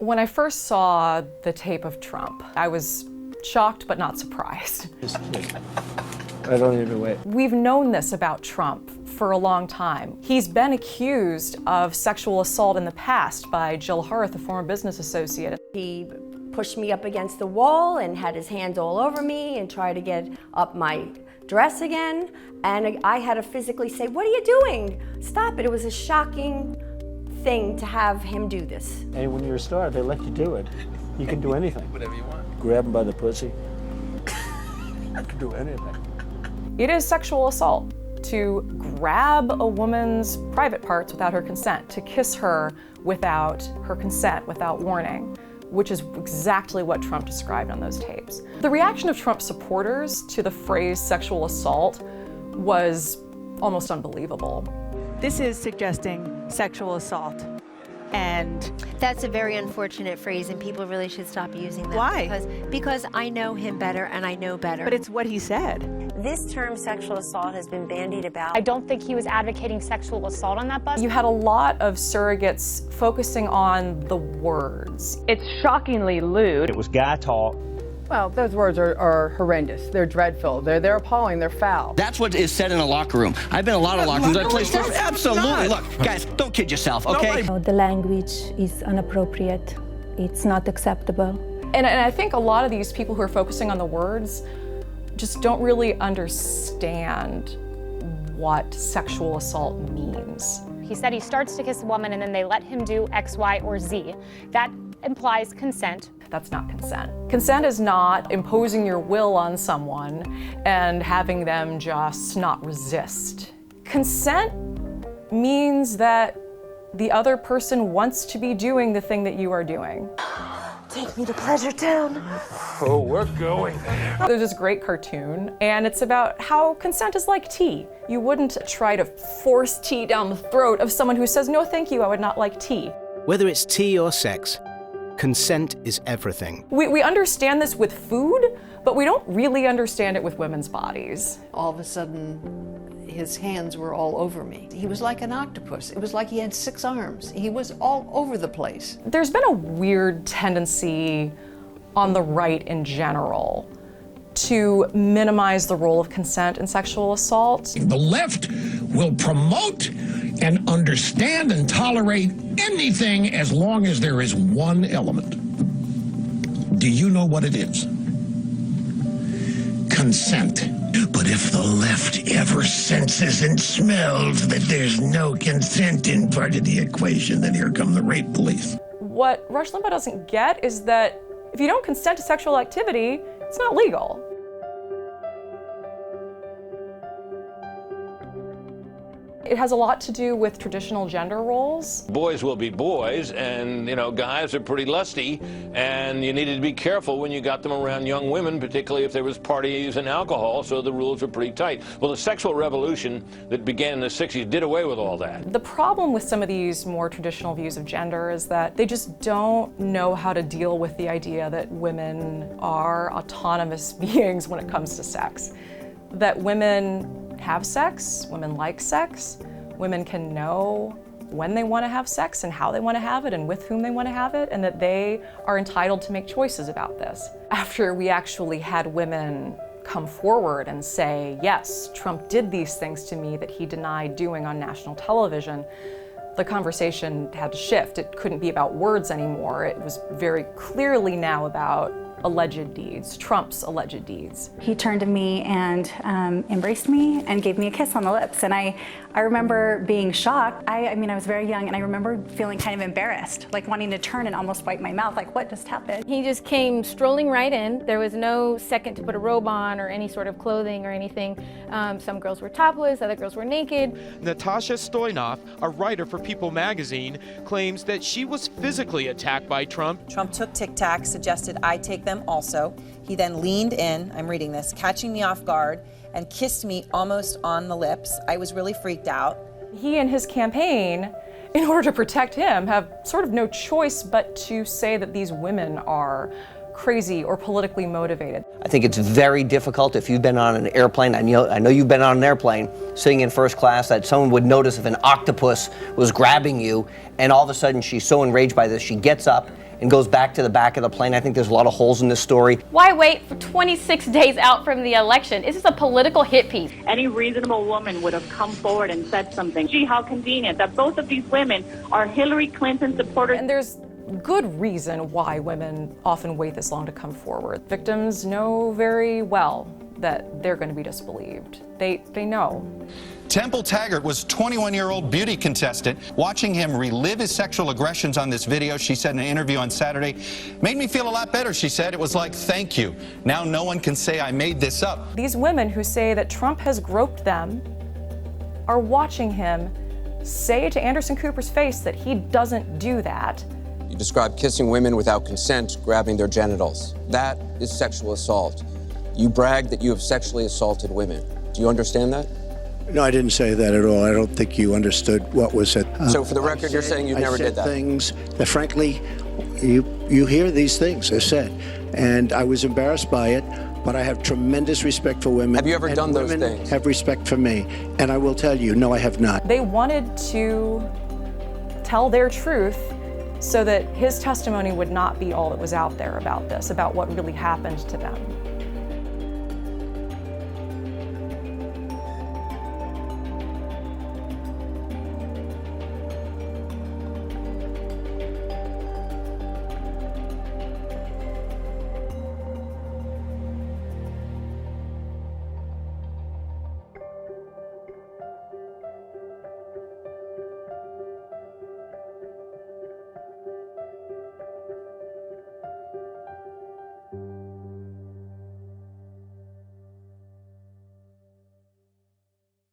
When I first saw the tape of Trump, I was shocked but not surprised. I don't even wait. We've known this about Trump for a long time. He's been accused of sexual assault in the past by Jill Harth, a former business associate. He pushed me up against the wall and had his hands all over me and tried to get up my dress again. And I had to physically say, "What are you doing? Stop it." It was a shocking thing to have him do this. And when you're a star, they let you do it. You can do anything. Whatever you want. Grab them by the pussy. You can do anything. It is sexual assault to grab a woman's private parts without her consent, to kiss her without her consent, without warning, which is exactly what Trump described on those tapes. The reaction of Trump supporters to the phrase sexual assault was almost unbelievable. This is suggesting sexual assault. And that's a very unfortunate phrase, and people really should stop using that. Why? Because I know him better and I know better. But it's what he said. This term sexual assault has been bandied about. I don't think he was advocating sexual assault on that bus. You had a lot of surrogates focusing on the words. It's shockingly lewd. It was guy talk. Well, those words are horrendous. They're dreadful. They're appalling. They're foul. That's what is said in a locker room. I've been in a lot of locker rooms. I played sports. Absolutely. Look, guys, don't kid yourself, okay? The language is inappropriate. It's not acceptable. And I think a lot of these people who are focusing on the words just don't really understand what sexual assault means. He said he starts to kiss a woman and then they let him do X, Y, or Z. That implies consent. That's not consent. Consent is not imposing your will on someone and having them just not resist. Consent means that the other person wants to be doing the thing that you are doing. Take me to Pleasure Town. Oh, we're going. There's this great cartoon, and it's about how consent is like tea. You wouldn't try to force tea down the throat of someone who says, "No, thank you, I would not like tea." Whether it's tea or sex, consent is everything. We understand this with food, but we don't really understand it with women's bodies. All of a sudden, his hands were all over me. He was like an octopus. It was like he had 6 arms. He was all over the place. There's been a weird tendency on the right in general to minimize the role of consent in sexual assault. The left will promote and understand and tolerate anything as long as there is one element. Do you know what it is? Consent. But if the left ever senses and smells that there's no consent in part of the equation, then here come the rape police. What Rush Limbaugh doesn't get is that if you don't consent to sexual activity, it's not legal. It has a lot to do with traditional gender roles. Boys will be boys, and guys are pretty lusty, and you needed to be careful when you got them around young women, particularly if there was parties and alcohol, so the rules were pretty tight. Well, the sexual revolution that began in the 60s did away with all that. The problem with some of these more traditional views of gender is that they just don't know how to deal with the idea that women are autonomous beings when it comes to sex. That women have sex, women like sex, women can know when they want to have sex and how they want to have it and with whom they want to have it, and that they are entitled to make choices about this. After we actually had women come forward and say, yes, Trump did these things to me that he denied doing on national television, the conversation had to shift. It couldn't be about words anymore. It was very clearly now about alleged deeds, Trump's alleged deeds. He turned to me and embraced me and gave me a kiss on the lips. And I remember being shocked. I mean, I was very young, and I remember feeling kind of embarrassed, like wanting to turn and almost wipe my mouth, like, what just happened? He just came strolling right in. There was no second to put a robe on or any sort of clothing or anything. Some girls were topless, other girls were naked. Natasha Stoyanov, a writer for People magazine, claims that she was physically attacked by Trump. Trump took Tic Tacs, suggested I take them also. He then leaned in, I'm reading this, catching me off guard, and kissed me almost on the lips. I was really freaked out. He and his campaign, in order to protect him, have sort of no choice but to say that these women are crazy or politically motivated. I think it's very difficult if you've been on an airplane, I know you've been on an airplane, sitting in first class, that someone would notice if an octopus was grabbing you, and all of a sudden she's so enraged by this, she gets up and goes back to the back of the plane. I think there's a lot of holes in this story. Why wait for 26 days out from the election? This is a political hit piece. Any reasonable woman would have come forward and said something. Gee, how convenient that both of these women are Hillary Clinton supporters. And there's good reason why women often wait this long to come forward. Victims know very well that they're going to be disbelieved. They know. Temple Taggart was 21-year-old beauty contestant. Watching him relive his sexual aggressions on this video, she said in an interview on Saturday, made me feel a lot better, she said. It was like, thank you. Now no one can say I made this up. These women who say that Trump has groped them are watching him say to Anderson Cooper's face that he doesn't do that. You describe kissing women without consent, grabbing their genitals. That is sexual assault. You brag that you have sexually assaulted women. Do you understand that? No, I didn't say that at all. I don't think you understood what was said. So for the record, you're saying you never did that? I said things that, frankly, you hear these things I said, and I was embarrassed by it, but I have tremendous respect for women. Have you ever done those things? Women have respect for me, and I will tell you, no, I have not. They wanted to tell their truth so that his testimony would not be all that was out there about this, about what really happened to them.